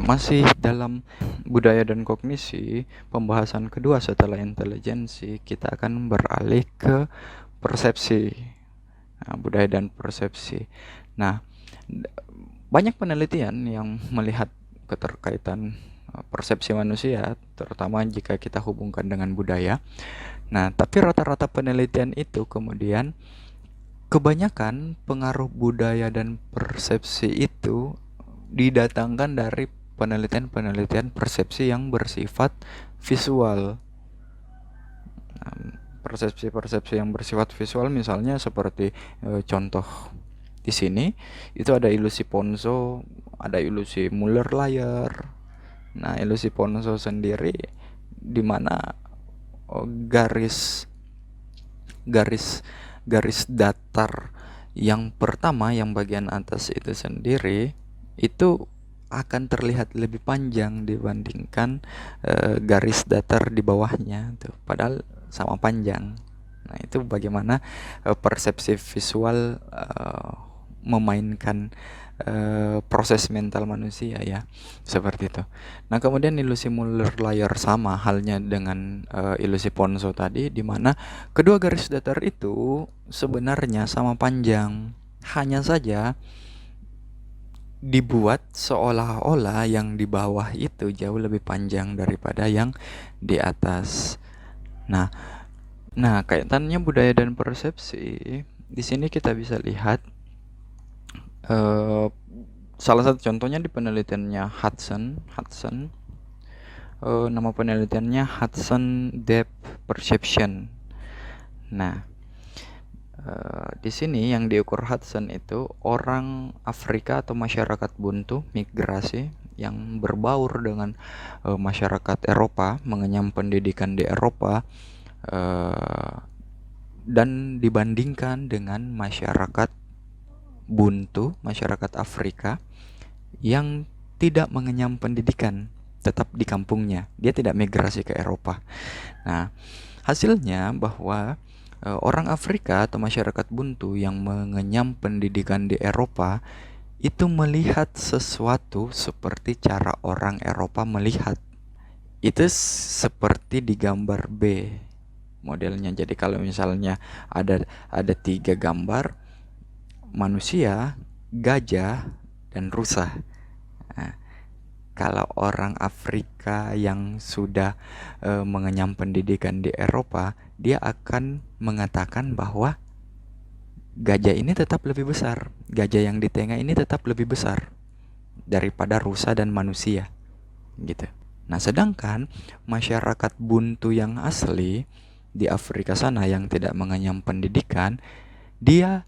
Masih dalam budaya dan kognisi, pembahasan kedua setelah intelijensi, kita akan beralih ke persepsi. Budaya dan persepsi. Nah, banyak penelitian yang melihat keterkaitan persepsi manusia, terutama jika kita hubungkan dengan budaya. Nah, tapi rata-rata penelitian itu kemudian kebanyakan pengaruh budaya dan persepsi itu didatangkan dari penelitian-penelitian persepsi yang bersifat visual. Persepsi-persepsi yang bersifat visual misalnya seperti contoh di sini itu ada ilusi Ponzo, ada ilusi Muller-Lyer. Nah, ilusi Ponzo sendiri di mana garis datar yang pertama, yang bagian atas itu sendiri itu akan terlihat lebih panjang dibandingkan garis datar di bawahnya tuh, padahal sama panjang. Nah, itu bagaimana persepsi visual memainkan proses mental manusia ya, seperti itu. Nah, kemudian ilusi Muller-Lyer sama halnya dengan ilusi Ponzo tadi, di mana kedua garis datar itu sebenarnya sama panjang, hanya saja dibuat seolah-olah yang di bawah itu jauh lebih panjang daripada yang di atas. Nah, kaitannya budaya dan persepsi di sini kita bisa lihat salah satu contohnya di penelitiannya Hudson. Nama penelitiannya Hudson Depth Perception. Nah, di sini yang diukur Hudson itu orang Afrika atau masyarakat Buntu migrasi yang berbaur dengan masyarakat Eropa, mengenyam pendidikan di Eropa, dan dibandingkan dengan masyarakat Buntu, masyarakat Afrika yang tidak mengenyam pendidikan, tetap di kampungnya, dia tidak migrasi ke Eropa. Nah, hasilnya bahwa orang Afrika atau masyarakat Buntu yang mengenyam pendidikan di Eropa itu melihat sesuatu seperti cara orang Eropa melihat. Itu seperti di gambar B modelnya. Jadi kalau misalnya ada 3 gambar, manusia, gajah, dan rusa. Nah, kalau orang Afrika yang sudah mengenyam pendidikan di Eropa, dia akan mengatakan bahwa gajah ini tetap lebih besar, gajah yang di tengah ini tetap lebih besar daripada rusa dan manusia, gitu. Nah, sedangkan masyarakat Buntu yang asli di Afrika sana yang tidak mengenyam pendidikan, dia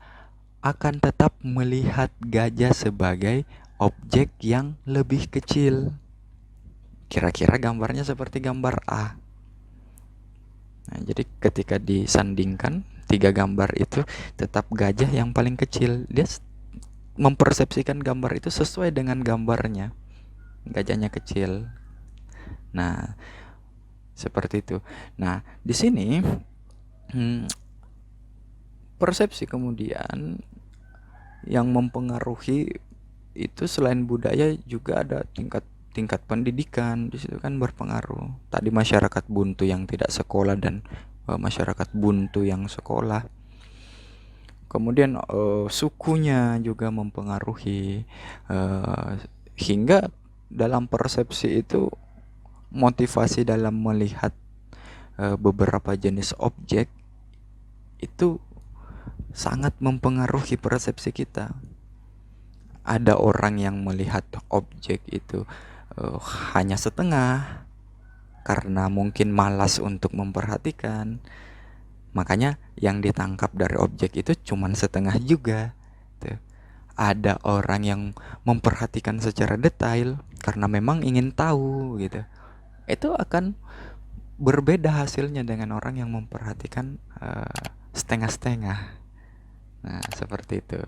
akan tetap melihat gajah sebagai objek yang lebih kecil. Kira-kira gambarnya seperti gambar A. Nah, jadi ketika disandingkan 3 gambar itu, tetap gajah yang paling kecil. Dia mempersepsikan gambar itu sesuai dengan gambarnya. Gajahnya kecil. Nah, seperti itu. Nah, di sini persepsi kemudian yang mempengaruhi itu selain budaya juga ada tingkat pendidikan. Di situ kan berpengaruh. Tadi masyarakat Buntu yang tidak sekolah dan masyarakat Buntu yang sekolah. Kemudian sukunya juga mempengaruhi, hingga dalam persepsi itu motivasi dalam melihat beberapa jenis objek itu sangat mempengaruhi persepsi kita. Ada orang yang melihat objek itu hanya setengah karena mungkin malas untuk memperhatikan. Makanya yang ditangkap dari objek itu cuma setengah juga. Tuh. Ada orang yang memperhatikan secara detail karena memang ingin tahu gitu. Itu akan berbeda hasilnya dengan orang yang memperhatikan setengah-setengah. Nah, seperti itu.